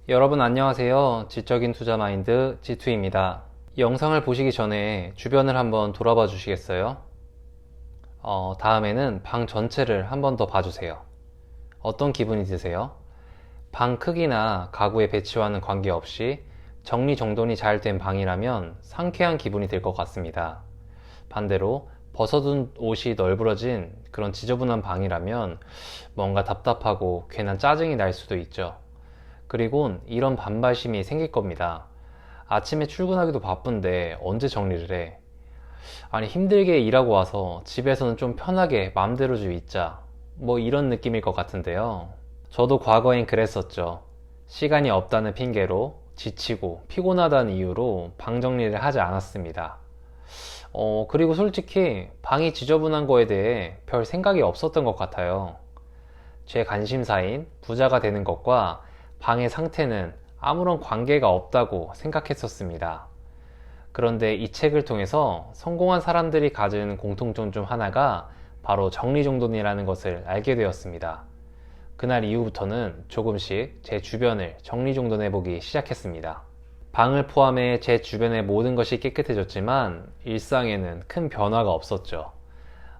여러분 안녕하세요. 지적인 투자 마인드 G2입니다. 영상을 보시기 전에 주변을 한번 돌아봐 주시겠어요? 다음에는 방 전체를 한번 더 봐주세요. 어떤 기분이 드세요? 방 크기나 가구의 배치와는 관계없이 정리정돈이 잘 된 방이라면 상쾌한 기분이 들 것 같습니다. 반대로 벗어둔 옷이 널브러진 그런 지저분한 방이라면 뭔가 답답하고 괜한 짜증이 날 수도 있죠. 그리고 이런 반발심이 생길 겁니다. 아침에 출근하기도 바쁜데 언제 정리를 해? 아니, 힘들게 일하고 와서 집에서는 좀 편하게 맘대로 좀 있자. 뭐 이런 느낌일 것 같은데요. 저도 과거엔 그랬었죠. 시간이 없다는 핑계로 지치고 피곤하다는 이유로 방 정리를 하지 않았습니다. 그리고 솔직히 방이 지저분한 거에 대해 별 생각이 없었던 것 같아요. 제 관심사인 부자가 되는 것과 방의 상태는 아무런 관계가 없다고 생각했었습니다. 그런데 이 책을 통해서 성공한 사람들이 가진 공통점 중 하나가 바로 정리정돈이라는 것을 알게 되었습니다. 그날 이후부터는 조금씩 제 주변을 정리정돈해보기 시작했습니다. 방을 포함해 제 주변의 모든 것이 깨끗해졌지만 일상에는 큰 변화가 없었죠.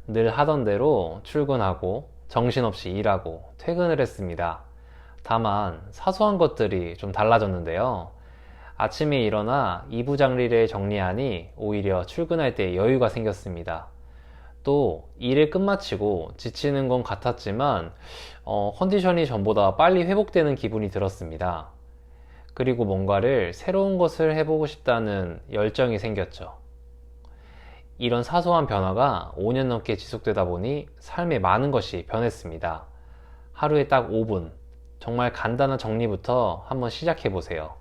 늘 하던 대로 출근하고 정신없이 일하고 퇴근을 했습니다. 다만 사소한 것들이 좀 달라졌는데요. 아침에 일어나 이부장리를 정리하니 오히려 출근할 때 여유가 생겼습니다. 또 일을 끝마치고 지치는 건 같았지만 컨디션이 전보다 빨리 회복되는 기분이 들었습니다. 그리고 뭔가를 새로운 것을 해보고 싶다는 열정이 생겼죠. 이런 사소한 변화가 5년 넘게 지속되다 보니 삶에 많은 것이 변했습니다. 하루에 딱 5분, 정말 간단한 정리부터 한번 시작해 보세요.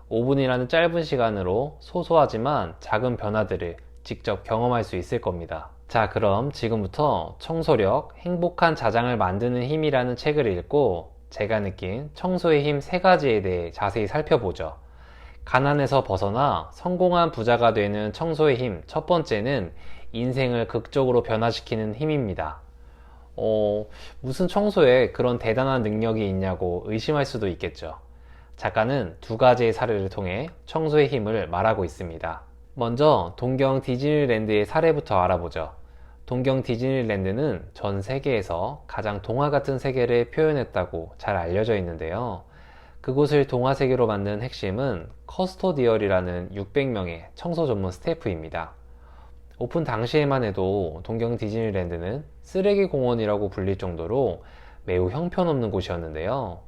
5분이라는 짧은 시간으로 소소하지만 작은 변화들을 직접 경험할 수 있을 겁니다. 자, 그럼 지금부터 청소력, 행복한 자장을 만드는 힘이라는 책을 읽고 제가 느낀 청소의 힘 3가지에 대해 자세히 살펴보죠. 가난에서 벗어나 성공한 부자가 되는 청소의 힘 첫 번째는 인생을 극적으로 변화시키는 힘입니다. 무슨 청소에 그런 대단한 능력이 있냐고 의심할 수도 있겠죠. 작가는 2가지의 사례를 통해 청소의 힘을 말하고 있습니다. 먼저 동경 디즈니랜드의 사례부터 알아보죠. 동경 디즈니랜드는 전 세계에서 가장 동화 같은 세계를 표현했다고 잘 알려져 있는데요. 그곳을 동화 세계로 만든 핵심은 커스토디얼이라는 600명의 청소 전문 스태프입니다. 오픈 당시에만 해도 동경 디즈니랜드는 쓰레기 공원이라고 불릴 정도로 매우 형편없는 곳이었는데요.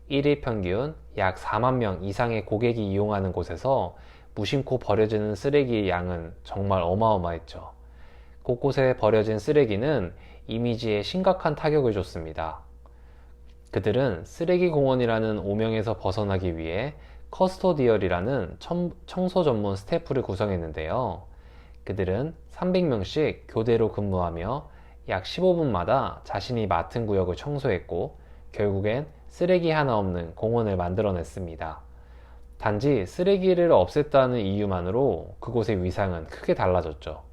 1일 평균 약 4만 명 이상의 고객이 이용하는 곳에서 무심코 버려지는 쓰레기의 양은 정말 어마어마했죠. 곳곳에 버려진 쓰레기는 이미지에 심각한 타격을 줬습니다. 그들은 쓰레기 공원이라는 오명에서 벗어나기 위해 커스토디얼이라는 청소 전문 스태프를 구성했는데요. 그들은 300명씩 교대로 근무하며 약 15분마다 자신이 맡은 구역을 청소했고 결국엔 쓰레기 하나 없는 공원을 만들어냈습니다. 단지 쓰레기를 없앴다는 이유만으로 그곳의 위상은 크게 달라졌죠.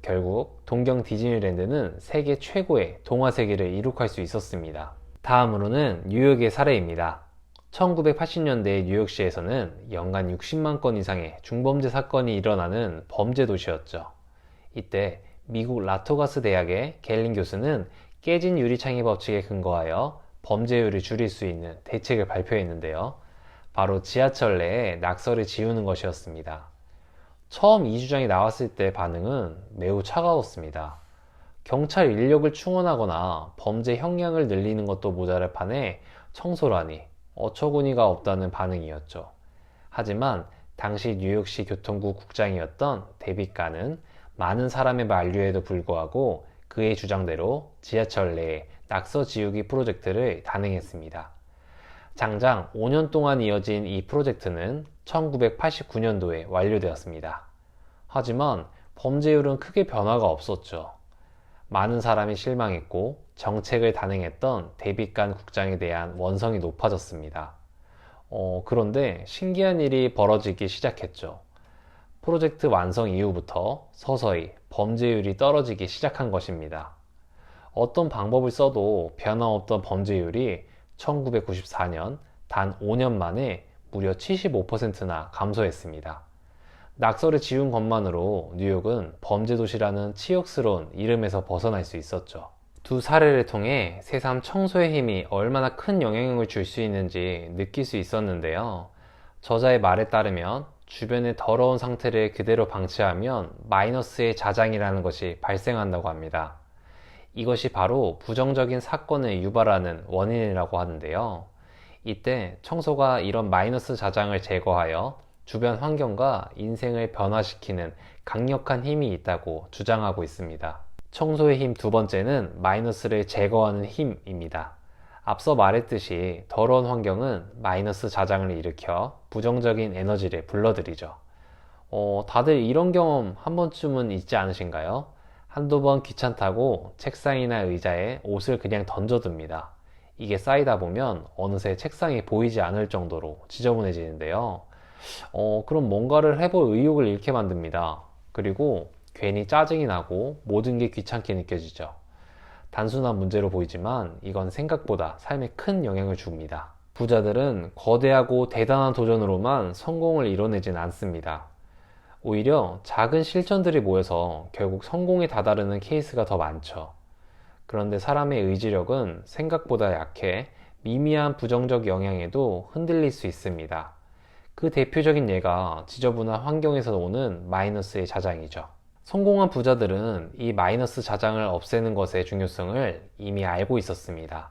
결국 동경 디즈니랜드는 세계 최고의 동화 세계를 이룩할 수 있었습니다. 다음으로는 뉴욕의 사례입니다. 1980년대 뉴욕시에서는 연간 60만 건 이상의 중범죄 사건이 일어나는 범죄 도시였죠. 이때 미국 라토가스 대학의 갤린 교수는 깨진 유리창의 법칙에 근거하여 범죄율을 줄일 수 있는 대책을 발표했는데요. 바로 지하철 내에 낙서를 지우는 것이었습니다. 처음 이 주장이 나왔을 때 반응은 매우 차가웠습니다. 경찰 인력을 충원하거나 범죄 형량을 늘리는 것도 모자랄 판에 청소라니 어처구니가 없다는 반응이었죠. 하지만 당시 뉴욕시 교통부 국장이었던 데빗 간은 많은 사람의 만류에도 불구하고 그의 주장대로 지하철 내에 낙서 지우기 프로젝트를 단행했습니다. 장장 5년 동안 이어진 이 프로젝트는 1989년도에 완료되었습니다. 하지만 범죄율은 크게 변화가 없었죠. 많은 사람이 실망했고 정책을 단행했던 데빗 간 국장에 대한 원성이 높아졌습니다. 그런데 신기한 일이 벌어지기 시작했죠. 프로젝트 완성 이후부터 서서히 범죄율이 떨어지기 시작한 것입니다. 어떤 방법을 써도 변함없던 범죄율이 1994년 단 5년 만에 무려 75%나 감소했습니다. 낙서를 지운 것만으로 뉴욕은 범죄 도시라는 치욕스러운 이름에서 벗어날 수 있었죠. 두 사례를 통해 새삼 청소의 힘이 얼마나 큰 영향을 줄 수 있는지 느낄 수 있었는데요. 저자의 말에 따르면 주변의 더러운 상태를 그대로 방치하면 마이너스의 자장이라는 것이 발생한다고 합니다. 이것이 바로 부정적인 사건을 유발하는 원인이라고 하는데요. 이때 청소가 이런 마이너스 자장을 제거하여 주변 환경과 인생을 변화시키는 강력한 힘이 있다고 주장하고 있습니다. 청소의 힘 두 번째는 마이너스를 제거하는 힘입니다. 앞서 말했듯이 더러운 환경은 마이너스 자장을 일으켜 부정적인 에너지를 불러들이죠. 다들 이런 경험 한 번쯤은 있지 않으신가요? 한두 번 귀찮다고 책상이나 의자에 옷을 그냥 던져둡니다. 이게 쌓이다 보면 어느새 책상이 보이지 않을 정도로 지저분해지는데요. 그럼 뭔가를 해볼 의욕을 잃게 만듭니다. 그리고 괜히 짜증이 나고 모든 게 귀찮게 느껴지죠. 단순한 문제로 보이지만 이건 생각보다 삶에 큰 영향을 줍니다. 부자들은 거대하고 대단한 도전으로만 성공을 이뤄내진 않습니다. 오히려 작은 실천들이 모여서 결국 성공에 다다르는 케이스가 더 많죠. 그런데 사람의 의지력은 생각보다 약해 미미한 부정적 영향에도 흔들릴 수 있습니다. 그 대표적인 예가 지저분한 환경에서 오는 마이너스의 자장이죠. 성공한 부자들은 이 마이너스 자장을 없애는 것의 중요성을 이미 알고 있었습니다.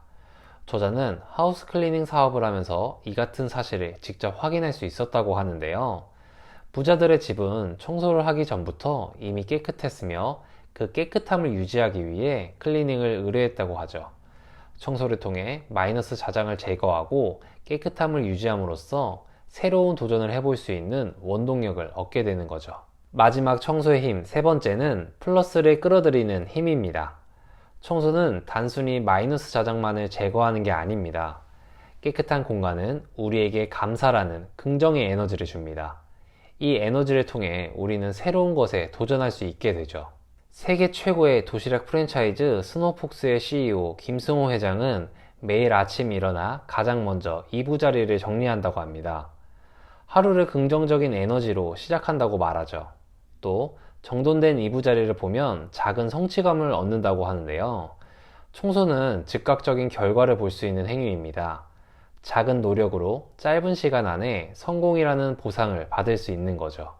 저자는 하우스 클리닝 사업을 하면서 이 같은 사실을 직접 확인할 수 있었다고 하는데요. 부자들의 집은 청소를 하기 전부터 이미 깨끗했으며 그 깨끗함을 유지하기 위해 클리닝을 의뢰했다고 하죠. 청소를 통해 마이너스 자장을 제거하고 깨끗함을 유지함으로써 새로운 도전을 해볼 수 있는 원동력을 얻게 되는 거죠. 마지막 청소의 힘 세 번째는 플러스를 끌어들이는 힘입니다. 청소는 단순히 마이너스 자장만을 제거하는 게 아닙니다. 깨끗한 공간은 우리에게 감사라는 긍정의 에너지를 줍니다. 이 에너지를 통해 우리는 새로운 것에 도전할 수 있게 되죠. 세계 최고의 도시락 프랜차이즈 스노폭스의 CEO 김승호 회장은 매일 아침 일어나 가장 먼저 이부자리를 정리한다고 합니다. 하루를 긍정적인 에너지로 시작한다고 말하죠. 또 정돈된 이부자리를 보면 작은 성취감을 얻는다고 하는데요. 청소는 즉각적인 결과를 볼 수 있는 행위입니다. 작은 노력으로 짧은 시간 안에 성공이라는 보상을 받을 수 있는 거죠.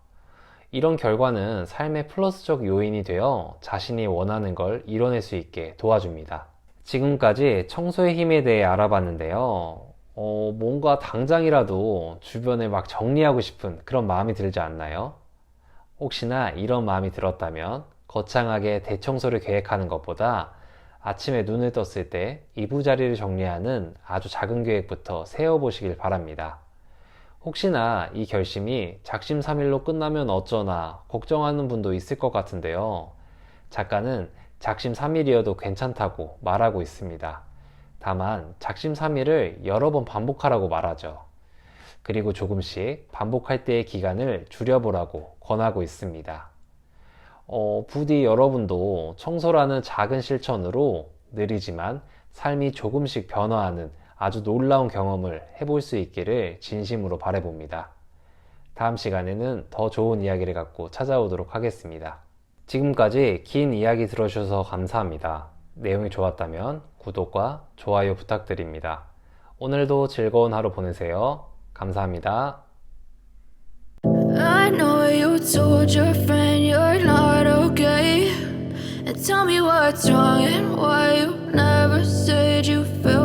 이런 결과는 삶의 플러스적 요인이 되어 자신이 원하는 걸 이뤄낼 수 있게 도와줍니다. 지금까지 청소의 힘에 대해 알아봤는데요. 뭔가 당장이라도 주변을 막 정리하고 싶은 그런 마음이 들지 않나요? 혹시나 이런 마음이 들었다면 거창하게 대청소를 계획하는 것보다 아침에 눈을 떴을 때 이부자리를 정리하는 아주 작은 계획부터 세워보시길 바랍니다. 혹시나 이 결심이 작심삼일로 끝나면 어쩌나 걱정하는 분도 있을 것 같은데요. 작가는 작심삼일이어도 괜찮다고 말하고 있습니다. 다만 작심삼일을 여러 번 반복하라고 말하죠. 그리고 조금씩 반복할 때의 기간을 줄여보라고 권하고 있습니다. 부디 여러분도 청소라는 작은 실천으로 느리지만 삶이 조금씩 변화하는 아주 놀라운 경험을 해볼 수 있기를 진심으로 바라봅니다. 다음 시간에는 더 좋은 이야기를 갖고 찾아오도록 하겠습니다. 지금까지 긴 이야기 들어주셔서 감사합니다. 내용이 좋았다면 구독과 좋아요 부탁드립니다. 오늘도 즐거운 하루 보내세요. 감사합니다. I know you told your friend you're not okay. And tell me what's wrong and why you never said you felt